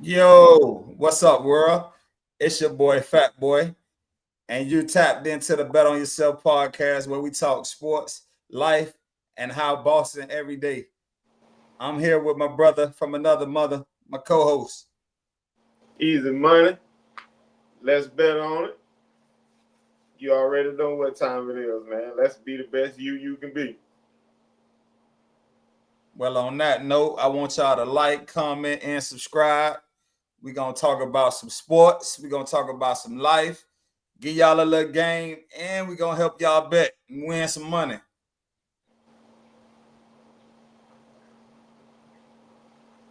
Yo, what's up, world? It's your boy, Fat Boy, and you tapped into the Bet on Yourself podcast where we talk sports, life, and how bossing every day. I'm here with my brother from another mother, my co-host. Easy money. Let's bet on it. You already know what time it is, man. Let's be the best you can be. Well, on that note, I want y'all to like, comment, and subscribe. We're gonna talk about some sports. We're gonna talk about some life. Give y'all a little game, and we're gonna help y'all bet and win some money.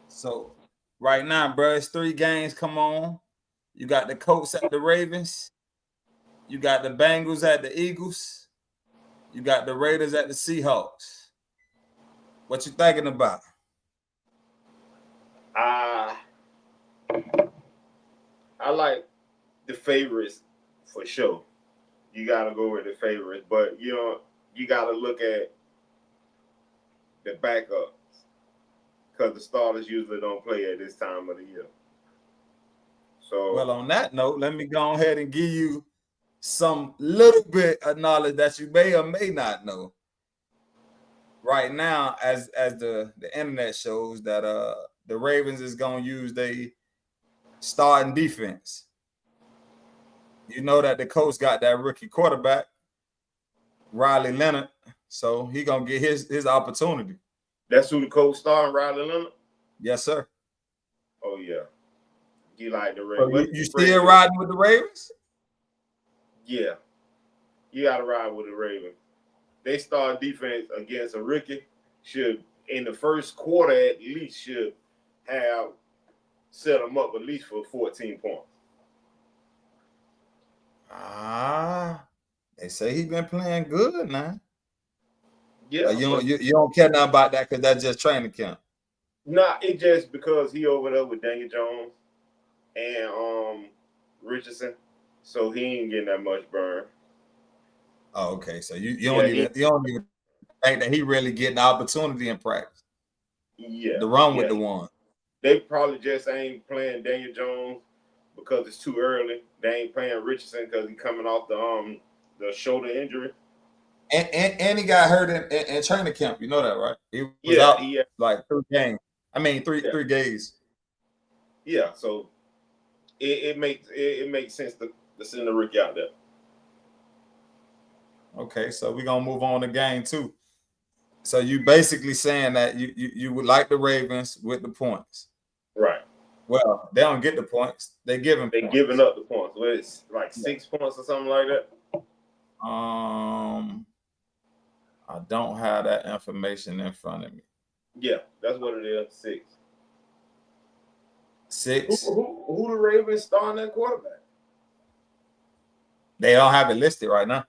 So right now, bro, it's three games. Come on. You got the Colts at the Ravens. You got the Bengals at the Eagles. You got the Raiders at the Seahawks. What you thinking about? I I like the favorites for sure. You gotta go with the favorites, but you gotta look at the backups because the starters usually don't play at this time of the year. Well, So on that note, let me go ahead and give you some little bit of knowledge that you may or may not know. Right now, as the internet shows that the Ravens is gonna use they starting defense. You know that the coach got that rookie quarterback, Riley Leonard, so he gonna get his opportunity. that's who the coach starting, Riley Leonard. Yes, sir. Oh yeah, you like the So Ravens. you, What you the still spread is? riding with the Ravens? Yeah, you gotta ride with the Ravens. They start defense against a rookie should in the first quarter at least should have set them up at least for 14 points. Ah, they say he been playing good now. Yeah, You but don't you don't care nothing about that because that's just training camp. not it just because he over there with Daniel Jones and Richardson, so he ain't getting that much burn. Oh, okay. So Yeah, you don't even think that he really getting the opportunity in practice yeah, to run with yeah. the one. They probably just ain't playing Daniel Jones because it's too early. They ain't playing Richardson because he's coming off the shoulder injury. And he got hurt in training camp. You know that, right? He was Yeah, out yeah, like 3 games. I mean, yeah, three days. yeah. So it makes sense to send the rookie out there. Okay, so we're gonna move on to game two. So you basically saying that you would like the Ravens with the points. Right. Well, they don't get the points. They giving They giving points. up the points. Well, it's like Yeah. 6 points or something like that. Um, I don't have that information in front of me. Yeah, that's what it is. Six. Who Six. who who the Ravens starting at quarterback? They don't have it listed right now.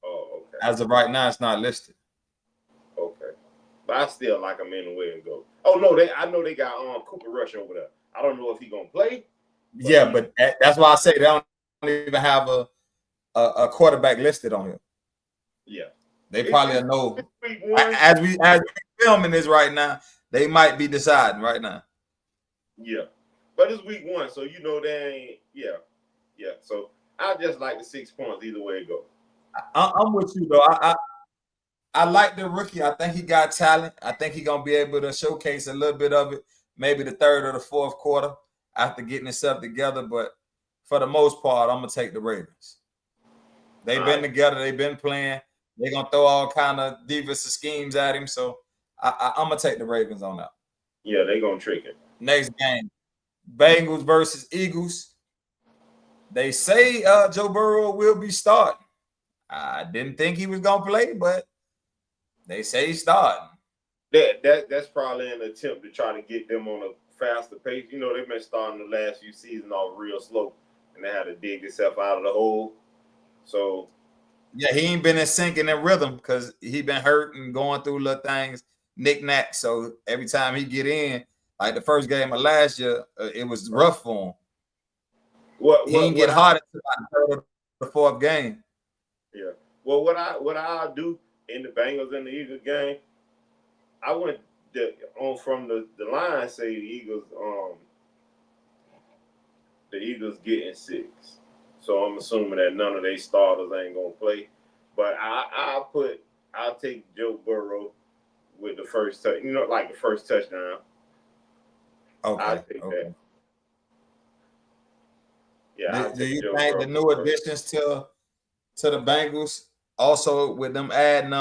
Oh, okay, As of right now, it's not listed. okay. But I still like them anyway and go. Oh no, they I know they got Cooper Rush over there. I don't know if he gonna play, but Yeah, but that's why I say they don't even have a quarterback listed on here. yeah. They It, probably it's know it's week one. as we filming this right now. They might be deciding right now. Yeah, but it's week one, so you know they ain't. Yeah, yeah. So I just like the 6 points either way it goes. I'm with you though. I like the rookie. I think he got talent. I think he gonna be able to showcase a little bit of it, maybe the third or the fourth quarter after getting himself together. But for the most part, I'm gonna take the Ravens. All They've been right. together. They've been playing. They're gonna throw all kind of divas schemes at him. So I'm gonna take the Ravens on that. Yeah, they gonna trick him. Next game, Bengals versus Eagles. They say Joe Burrow will be starting. I didn't think he was gonna play, but they say he's starting. That's probably an attempt to try to get them on a faster pace. You know, they've been starting the last few seasons off real slow, and they had to dig themselves out of the hole. So Yeah, he ain't been in sync and in rhythm because he been hurt and going through little things, knick-knack. So every time he get in, like the first game of last year, it was rough for him. what He what ain't get what I hot until like the third or the fourth game. yeah. Well, what I do in the Bengals and the Eagles game, I went on from the line say the Eagles the Eagles getting 6. So I'm assuming that none of their starters ain't gonna play. But I'll take Joe Burrow with the first touch. Like the first touchdown. I'll Okay, take that. okay. Yeah, I'll Do take you Joe think the Burrow new first. additions to the Bengals, also with them adding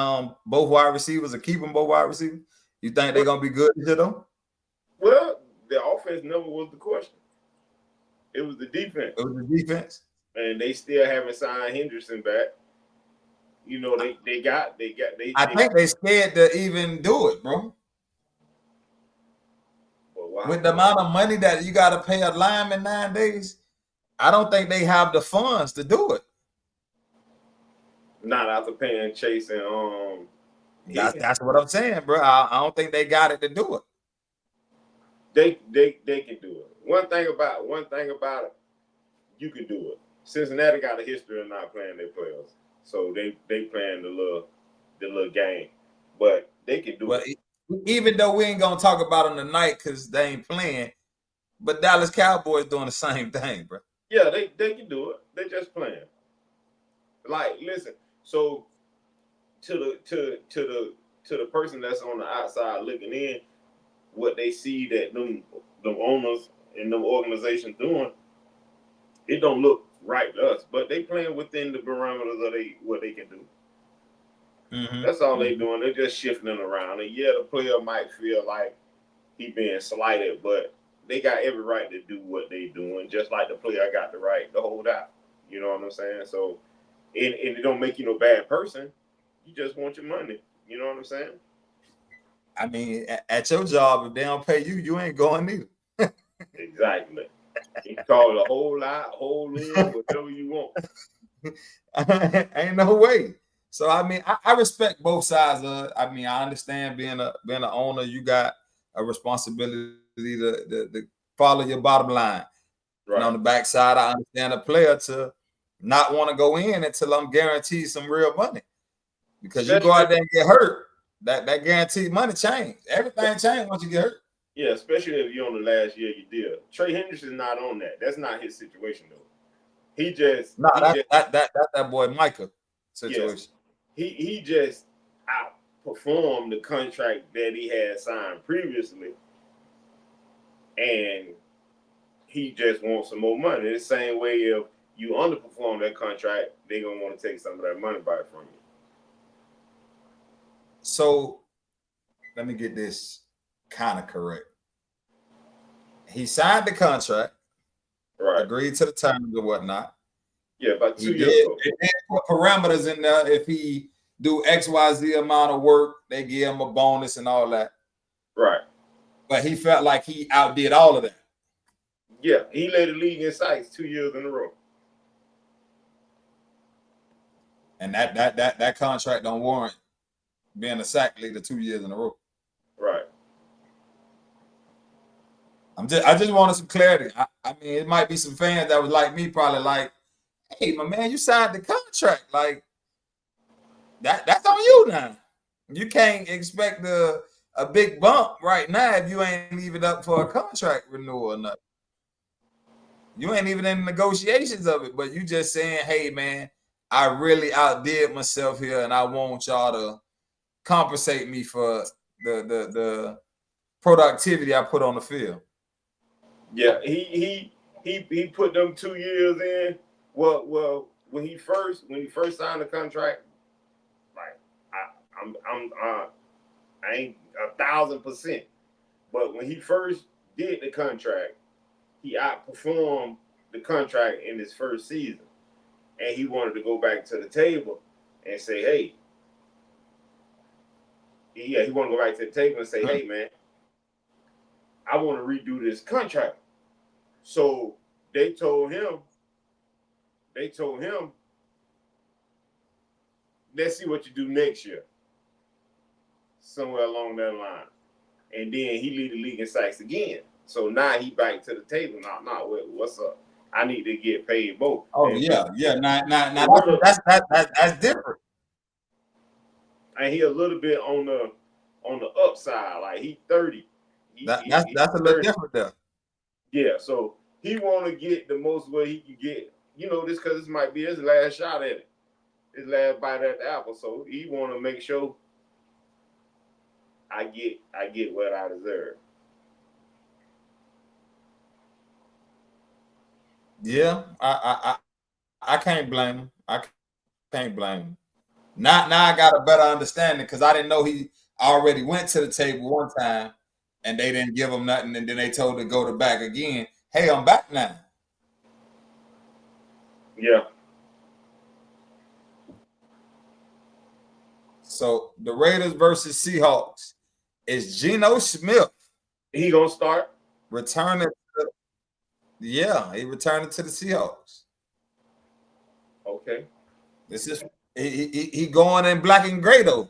both wide receivers or keeping both wide receivers, you think they're gonna be good to them? Well, the offense never was the question. It was the defense. It was the defense. And they still haven't signed Henderson back. I think they scared to even do it, bro. Well, With the amount of money that you got to pay a lineman nowadays, I don't think they have the funds to do it. not after paying Chase and That's what I'm saying, bro. I don't think they got it to do it. They can do it. One thing about it, you can do it. Cincinnati got a history of not playing their players, so they playing the little game, but they can do it. Even though we ain't gonna talk about them tonight because they ain't playing, but Dallas Cowboys doing the same thing, bro. Yeah, they can do it. They just playing. Like, listen. So to the person that's on the outside looking in, what they see that them owners and them organizations doing, it don't look right to us. But they playing within the parameters of what they can do. Mm-hmm. That's all they doing. They're just shifting it around. And yeah, the player might feel like he being slighted, but they got every right to do what they doing, just like the player got the right to hold out. You know what I'm saying? So, and it don't make you no bad person. You just want your money. You know what I'm saying? I mean, at your job, if they don't pay you, you ain't going either. Exactly. You can call it a whole lot, whole little, whatever you want. Ain't no way. So I mean, I respect both sides of it. I mean, I understand being an owner, you got a responsibility to follow your bottom line. Right. And on the backside, I understand a player to not want to go in until I'm guaranteed some real money. Because you go out there and get hurt, that guaranteed money change. Everything change once you get hurt. Yeah, especially if you're on the last year of your deal. Trey Henderson's not on that. That's not his situation though. That's that boy Micah situation. Yes, he just outperformed the contract that he had signed previously, and he just wants some more money. The same way if you underperform that contract, they're gonna want to take some of that money back from you. So let me get this kind of correct. He signed the contract, right? Agreed to the terms or whatnot. Yeah, about 2 years ago. They put parameters in there. If he do XYZ amount of work, they give him a bonus and all that. Right. But he felt like he outdid all of that. Yeah, he led the league in sacks 2 years in a row. And that contract don't warrant being a sack leader 2 years in a row. Right. I just wanted some clarity. I mean, it might be some fans that was like me, probably like, hey, my man, you signed the contract. Like, that's on you now. You can't expect a big bump right now if you ain't even up for a contract renewal or nothing. You ain't even in negotiations of it, but you just saying, hey, man, I really outdid myself here, and I want y'all to compensate me for the productivity I put on the field. Yeah, he put them 2 years in. Well, when he first signed the contract, like I ain't 1,000%, but when he first did the contract, he outperformed the contract in his first season, and he wanted to go back to the table and say, hey, he wanted to go back to the table and say, hey, man, I want to redo this contract. So they told him, let's see what you do next year. Somewhere along that line. And then he lead the league in sacks again. So now he back to the table. Now, what's up? I need to get paid both. Oh, and yeah. Now that's different. And he a little bit on the upside. Like he 30. That's a little different there. Yeah, so he want to get the most what he can get. You know, this because this might be his last shot at it, his last bite at the apple. So he want to make sure I get what I deserve. Yeah, I can't blame him. I can't blame him. Now I got a better understanding because I didn't know he already went to the table one time and they didn't give him nothing, and then they told to go to back again. Hey, I'm back now. Yeah, So the Raiders versus Seahawks is Geno Smith he gonna start. returning. Yeah, he returned to the Seahawks. Okay. This is he going in black and gray though.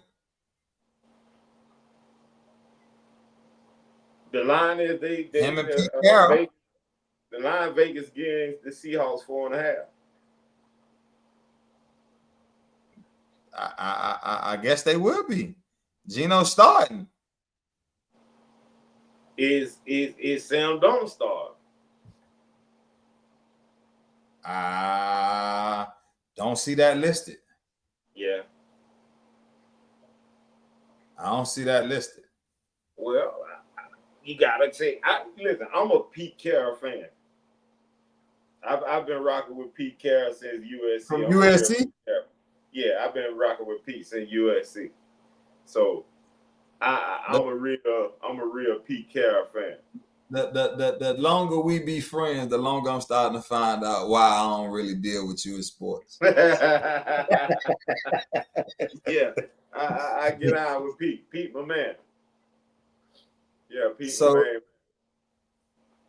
The line is Him and Pete Carroll. Vegas, the line Vegas getting the Seahawks 4.5. I guess they will be. Geno starting. Is Sam Darnold start? I don't see that listed. Yeah. I don't see that listed. Well, you gotta take. Listen, I'm a Pete Carroll fan. I've been rocking with Pete Carroll since USC. From USC? Yeah, I've been rocking with Pete since USC. So I'm a real Pete Carroll fan. The longer we be friends, the longer I'm starting to find out why I don't really deal with you in sports. Yeah, I get out with Pete. Pete, my man. Yeah, Pete, So, my man.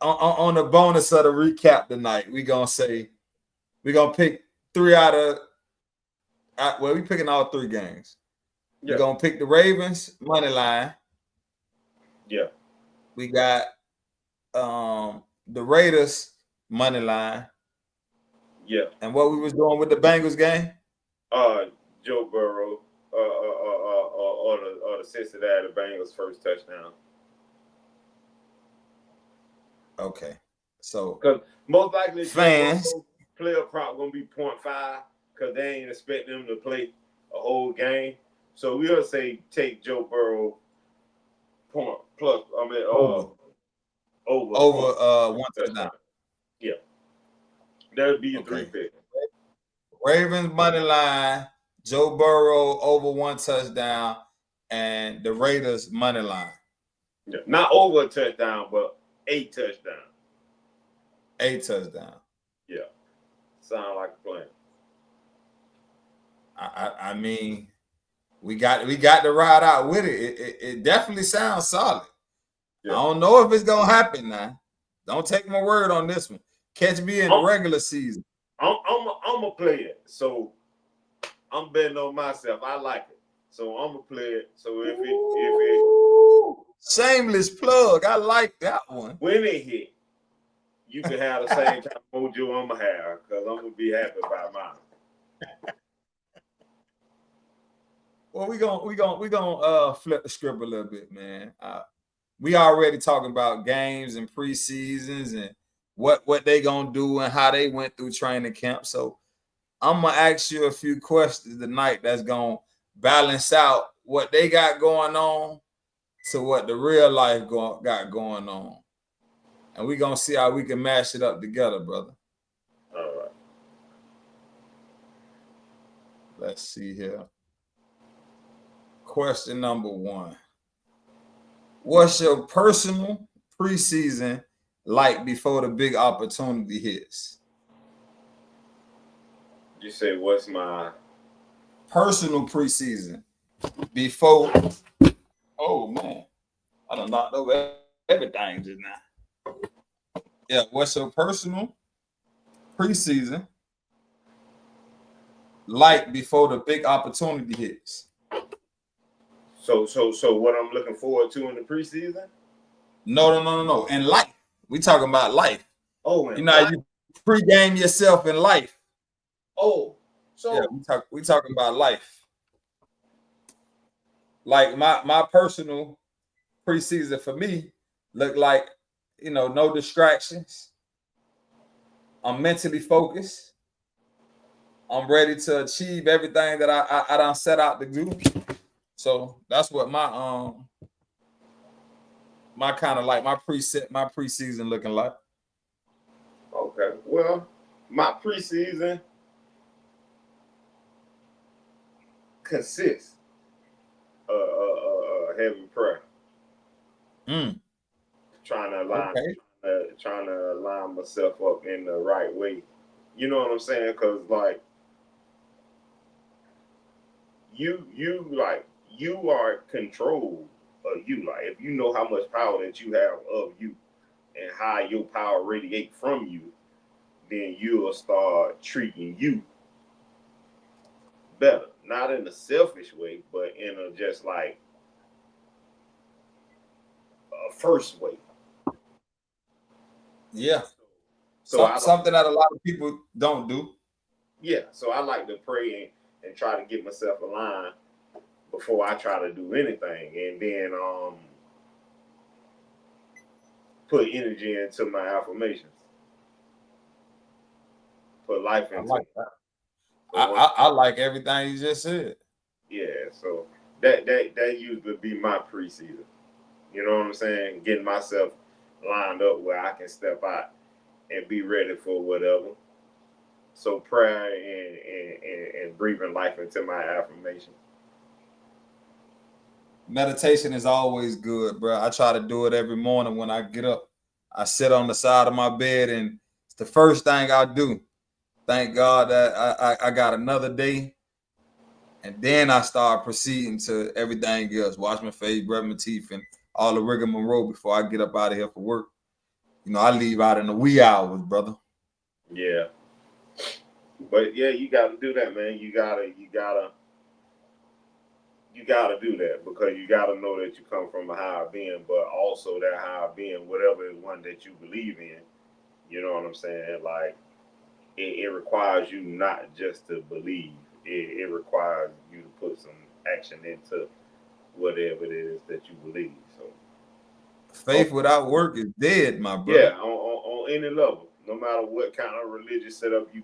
On the bonus of the recap tonight, we're gonna pick three out of well, we picking all three games. Yeah. We're gonna pick the Ravens money line. Yeah. We got the Raiders money line. Yeah. And what we was doing with the Bengals game? Joe Burrow, or the Cincinnati Bengals first touchdown. Okay. So because most likely fans player prop gonna be 0.5 because they ain't expecting them to play a whole game. So we'll say take Joe Burrow point plus. I mean over one touchdown. Yeah, that would be your three pick. Ravens money line, Joe Burrow over one touchdown, and the Raiders money line. Yeah, not over a touchdown, but 8 touchdowns. 8 touchdowns. Yeah, sound like a plan. I mean, we got to ride out with it. It definitely sounds solid. Yeah. I don't know if it's gonna happen now. Don't take my word on this one. Catch me in the regular season. I'm a player, so I'm betting on myself. I like it, so I'm a player. So if it shameless plug, I like that one. When it hit, you can have the same kind of mojo I'm gonna have because I'm gonna be happy about mine. Well, we gonna flip the script a little bit, man. We already talking about games and preseasons and what they gonna do and how they went through training camp. So I'm gonna ask you a few questions tonight that's gonna balance out what they got going on to what the real life got going on, and we gonna see how we can mash it up together, brother. All right. Let's see here. Question number 1. What's your personal preseason like before the big opportunity hits? You say, what's my personal preseason before? Oh, man. I done knocked over everything just now. Yeah, what's your personal preseason like before the big opportunity hits? So what I'm looking forward to in the preseason? No. In life. We talking about life. Oh, you know how you pregame yourself in life. Oh, so yeah, we talking about life. Like my personal preseason for me look like, no distractions. I'm mentally focused. I'm ready to achieve everything that I done set out to do. So that's what my kind of like my preseason looking like. Okay. Well, my preseason consists heavy prayer, Mm, trying to align, okay. trying to align myself up in the right way. You know what I'm saying? Because like you are control of you. Like if you know how much power that you have of you and how your power radiate from you, then you'll start treating you better. Not in a selfish way, but in a just like a first way. Yeah. So I don't. Something that a lot of people don't do. Yeah. So I like to pray and try to get myself aligned before I try to do anything, and then put energy into my affirmations, put life I into like them. that. But once, I like everything you just said. yeah, so that usually be my preseason. You know what I'm saying? Getting myself lined up where I can step out and be ready for whatever. So prayer and breathing life into my affirmation. Meditation is always good, bro. I try to do it every morning when I get up. I sit on the side of my bed, and it's the first thing I do. Thank God that I got another day, and then I start proceeding to everything else. Wash my face, brush my teeth, and all the rigmarole before I get up out of here for work. You know, I leave out in the wee hours, brother. Yeah. But yeah, you gotta do that, man. You gotta do that because you gotta know that you come from a higher being, but also that higher being, whatever is one that you believe in, you know what I'm saying? Like it requires you not just to believe. It requires you to put some action into whatever it is that you believe. So Faith without work is dead, my brother. yeah, on any level, no matter what kind of religious setup you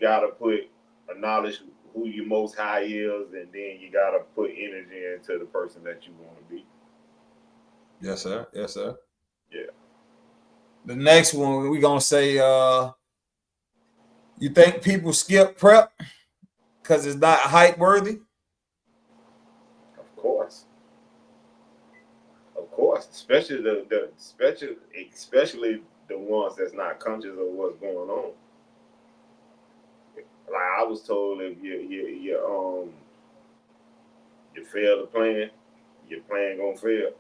gotta put acknowledge who your most high is, and then you gotta put energy into the person that you want to be. Yes, sir. Yes, sir. Yeah. The next one we gonna say, you think people skip prep because it's not hype worthy? Of course, of course, especially especially the ones that's not conscious of what's going on. Like I was told, if you fail the plan, your plan gonna fail.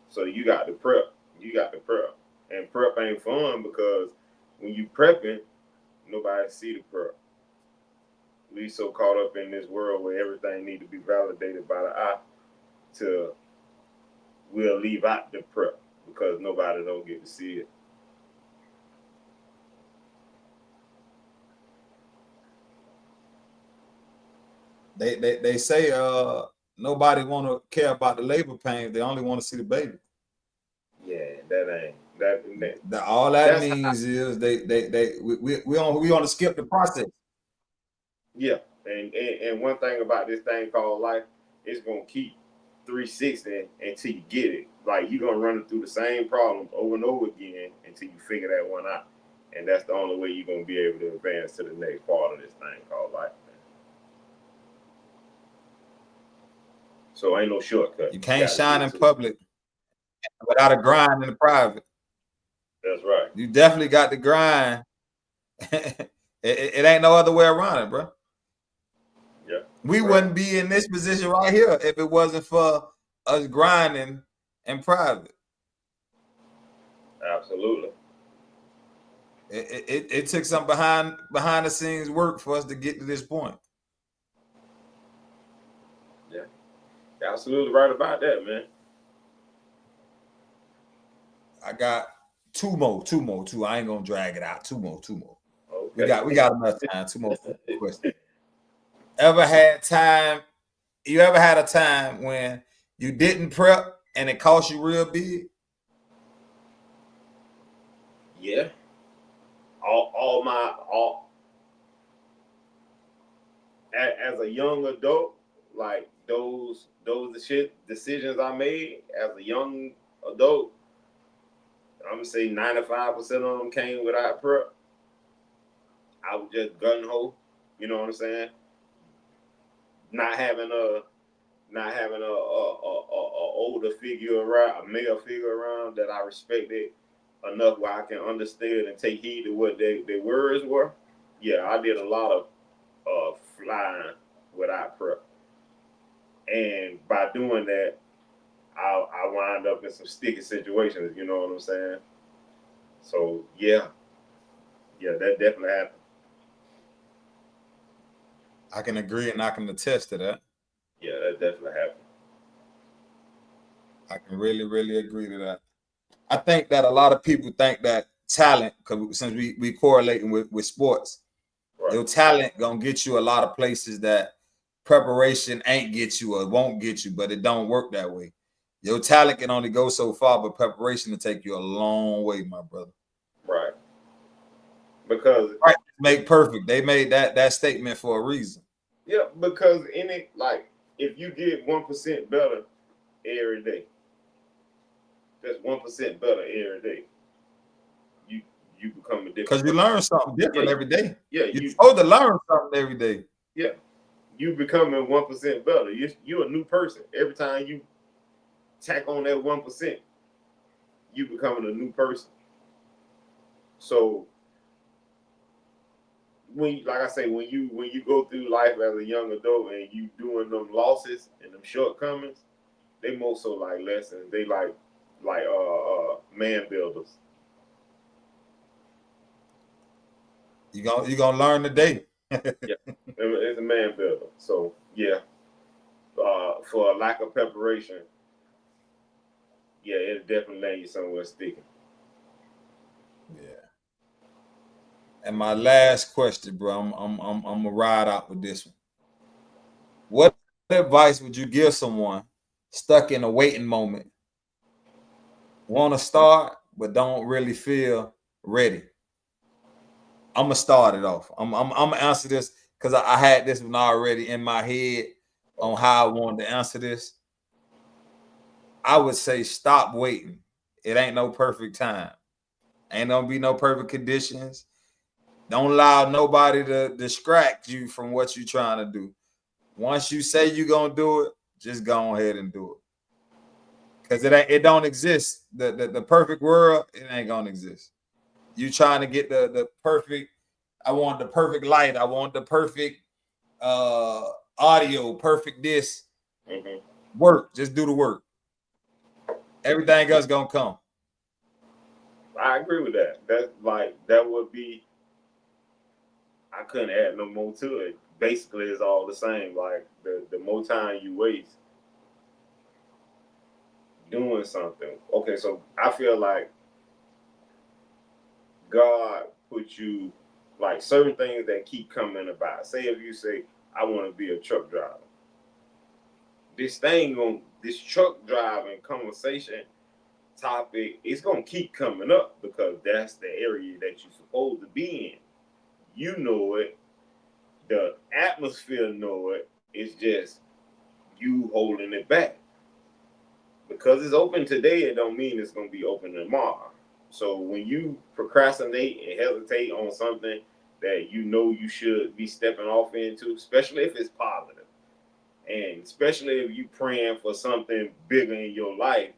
So you got to prep. You got to prep, and prep ain't fun because when you prepping, nobody see the prep. We so caught up in this world where everything need to be validated by the eye to we'll leave out the prep because nobody don't get to see it. They say nobody want to care about the labor pains. They only want to see the baby. Yeah, that ain't All that that's how. means is we want to skip the process. Yeah, and one thing about this thing called life, it's gonna keep 360 until you get it. Like you're gonna run through the same problems over and over again until you figure that one out. And that's the only way you're gonna be able to advance to the next part of this thing called life. So ain't no shortcut. You You can't gotta shine get in to it. public without a grind in the private. That's right. You definitely got to grind. It ain't no other way around it, bro. Yeah. We Right. wouldn't be in this position right here if it wasn't for us grinding in private. Absolutely. It took some behind the scenes work for us to get to this point. Yeah. You're absolutely right about that, man. I got two. I ain't gonna drag it out. Two more. Okay. We got enough time. Two more questions. Ever had time? You ever had a time when you didn't prep and it cost you real big? Yeah. all as a young adult, like those decisions I made as a young adult, I'm gonna say 95% of them came without prep. I was just gun ho, you know what I'm saying? Not having a not having a older figure around, a male figure around that I respected enough where I can understand and take heed to what their words were. Yeah, I did a lot of flying without prep, and by doing that, I wind up in some sticky situations. You know what I'm saying? So yeah, that definitely happened. I can agree and I can attest to that. Yeah, that definitely happened. I can really, really agree to that. I think that a lot of people think that talent, because since we correlating with sports, Right, your talent gonna get you a lot of places that preparation ain't get you or won't get you, but it don't work that way. Your talent can only go so far, but preparation will take you a long way, my brother. right. Because Right. Make perfect. They made that statement for a reason. yeah, because in it, like if you get 1% better every day, that's 1% better every day. You you become a Because different you person. learn something Yeah, different every day. yeah, You're supposed to learn something every day. yeah. You becoming 1% better. You a new person every time you tack on that 1%. You becoming a new person. So when, like I say, when you go through life as a young adult and you doing them losses and them shortcomings, they more so like lessons. They like man builders. You gonna learn today. Yeah, it's a man builder. So yeah, for a lack of preparation, yeah, it'll definitely land you somewhere sticking. Yeah. And my last question, bro, I'm gonna ride out with this one. What advice would you give someone stuck in a waiting moment, want to start but don't really feel ready? I'm gonna start it off. I'm gonna answer this because I had this one already in my head on Okay. how I wanted to answer this. I would say stop waiting. It ain't no perfect time. Ain't gonna be no perfect conditions. Don't allow nobody to distract you from what you're trying to do. Once you say you're gonna do it, just go ahead and do it. Cause it don't exist. The perfect world, it ain't gonna exist. You trying to get the perfect, I want the perfect light, I want the perfect uh audio, perfect this. Hmm. Work. Just do the work. Everything else gonna come. I agree with that. That would be. I couldn't add no more to it. Basically, it's all the same. Like the more time you waste doing something. Okay, so I feel like God put you like certain things that keep coming about. Say if you say I want to be a truck driver, this truck driving conversation topic is gonna keep coming up because that's the area that you're supposed to be in. You know it. The atmosphere know it. It's just you holding it back because it's open today. It don't mean it's gonna be open tomorrow. So when you procrastinate and hesitate on something that you know you should be stepping off into, especially if it's positive, and especially if you praying for something bigger in your life,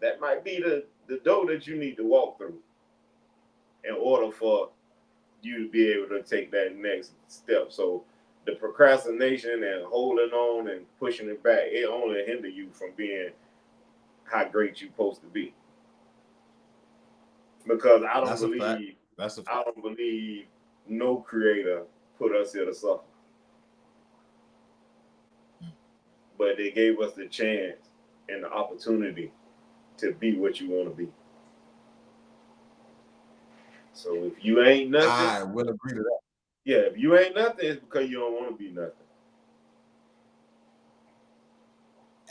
that might be the door that you need to walk through in order for you to be able to take that next step. So the procrastination and holding on and pushing it back, it only hinder you from being how great you're supposed to be. Because That's a fact. That's a I fact. don't believe no creator put us here to suffer, but they gave us the chance and the opportunity to be what you want to be. So if you ain't nothing, I will agree to that. yeah, if you ain't nothing, it's because you don't want to be nothing.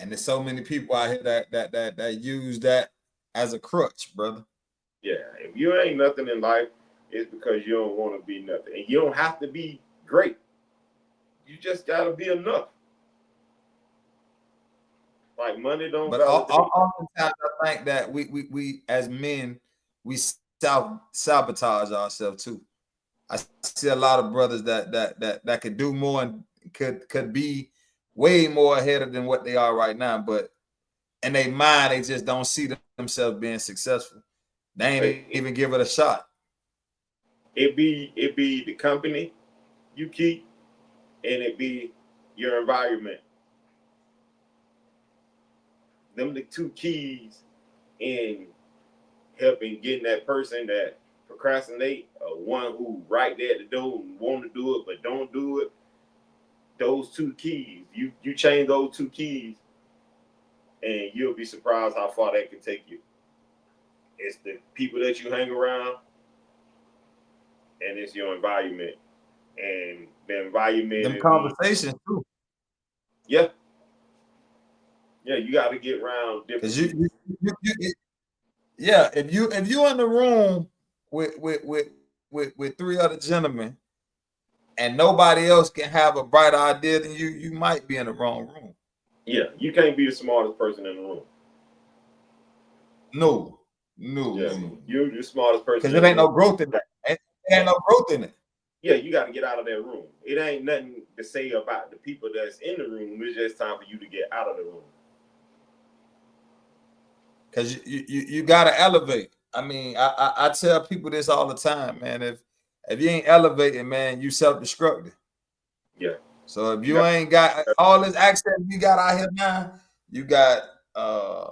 And there's so many people out here that use that as a crutch, brother. Yeah, if you ain't nothing in life, It's because you don't want to be nothing. And you don't have to be great. You just gotta be enough. Like money don't But validate. oftentimes I think that we as men we sabotage ourselves too. I see a lot of brothers that could do more and could be way more ahead than what they are right now, but in their mind they just don't see themselves being successful. They ain't even It, give it a shot. it be the company you keep, and it be your environment. Them the two keys in helping getting that person that procrastinate, or one who right there at the door and want to do it but don't do it. Those two keys, you change those two keys, and you'll be surprised how far that can take you. It's the people that you hang around, and it's your environment. And the environment Them will be, conversations too. yeah, yeah. You got to get around different Because people. yeah, if you in the room with three other gentlemen and nobody else can have a brighter idea than you might be in the wrong room. Yeah, you can't be the smartest person in the room. No, no, Yeah, no, no. you're the smartest person Because in it the ain't room. no growth in that. It ain't no growth in it. Yeah, you got to get out of that room. It ain't nothing to say about the people that's in the room. It's just time for you to get out of the room. Because you gotta elevate. I mean, I tell people this all the time, man. If you ain't elevating, man, you self-destructing. Yeah, So if you you got. ain't got all this access you got out here now, you got uh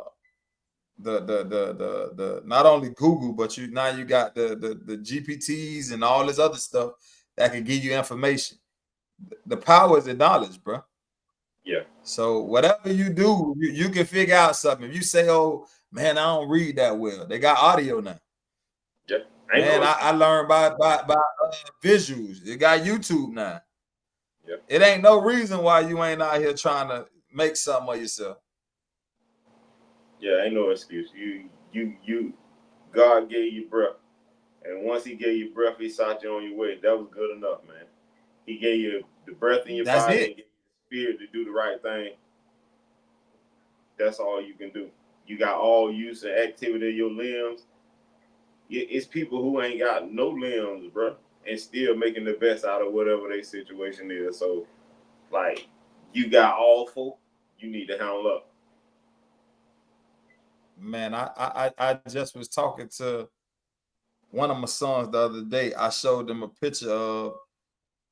the not only Google, but you got the GPTs and all this other stuff that can give you information. The power is in knowledge, bro. Yeah, So whatever you do, you can figure out something. If you say, "Oh man, I don't read that well," they got audio now. yeah. Ain't no Man, I excuse. learned by visuals. You got YouTube now. Yeah, It ain't no reason why you ain't out here trying to make something of yourself. yeah. Ain't no excuse. You. God gave you breath, and once He gave you breath, He shot you on your way. That was good enough, man. He gave you the breath in your That's body it. and gave you the spirit to do the right thing. That's all you can do. You got all use and activity of your limbs. It's people who ain't got no limbs, bro, and still making the best out of whatever their situation is. So, like, you got awful, you need to handle up. Man, I just was talking to one of my sons the other day. I showed them a picture of,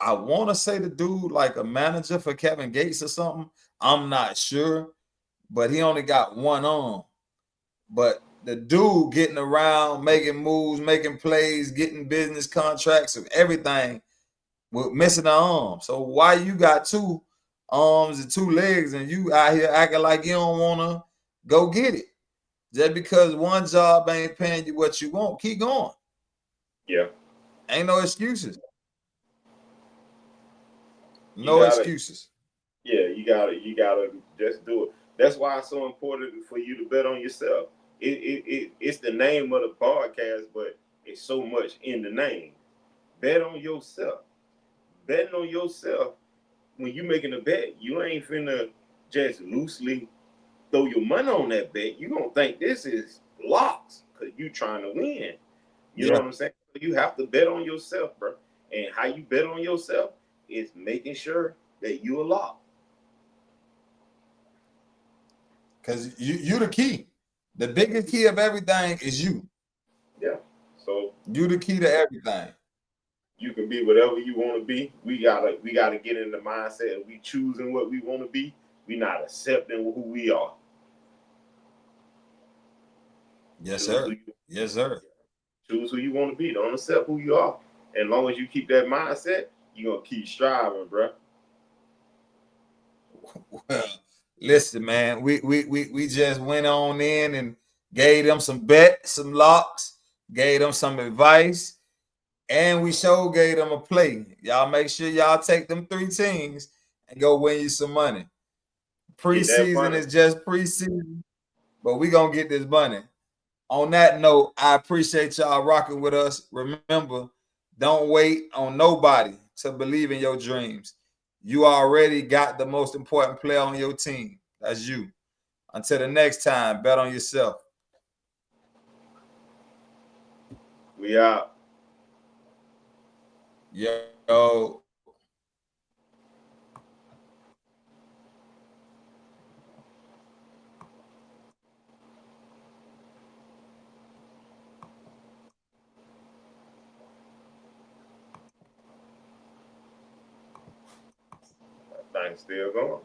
I want to say the dude like a manager for Kevin Gates or something. I'm not sure, but he only got one arm. But the dude getting around, making moves, making plays, getting business contracts and everything with missing an arm. So why you got two arms and two legs and you out here acting like you don't want to go get it? Just because one job ain't paying you what you want, keep going. Yeah, Ain't no excuses. you No got to excuses. Yeah, you gotta just do it. That's why it's so important for you to bet on yourself. It's the name of the podcast, but it's so much in the name. Bet on yourself. Betting on yourself, when you making a bet, you ain't finna just loosely throw your money on that bet. You gonna think this is locked because you trying to win. You know Yeah. what I'm saying? You have to bet on yourself, bro. And how you bet on yourself is making sure that you are locked. Because you the key. The biggest key of everything is you. Yeah. So You the key to everything. you can be whatever you want to be. We gotta get in the mindset of we choosing what we want to be. We not accepting who we are. Yes, Choose who sir. you Yes, sir. choose who you want to be. Don't accept who you are. And as long as you keep that mindset, you're gonna keep striving, bro. Well, listen, man. We just went on in and gave them some bets, some locks, gave them some advice, and we sure gave them a play. Y'all make sure y'all take them three teams and go win you some money. Get that Preseason money. is just preseason, but we gonna get this money. On that note, I appreciate y'all rocking with us. Remember, Don't wait on nobody to believe in your dreams. You already got the most important player on your team. That's you. Until the next time, bet on yourself. We out. Yo. That thing's still going.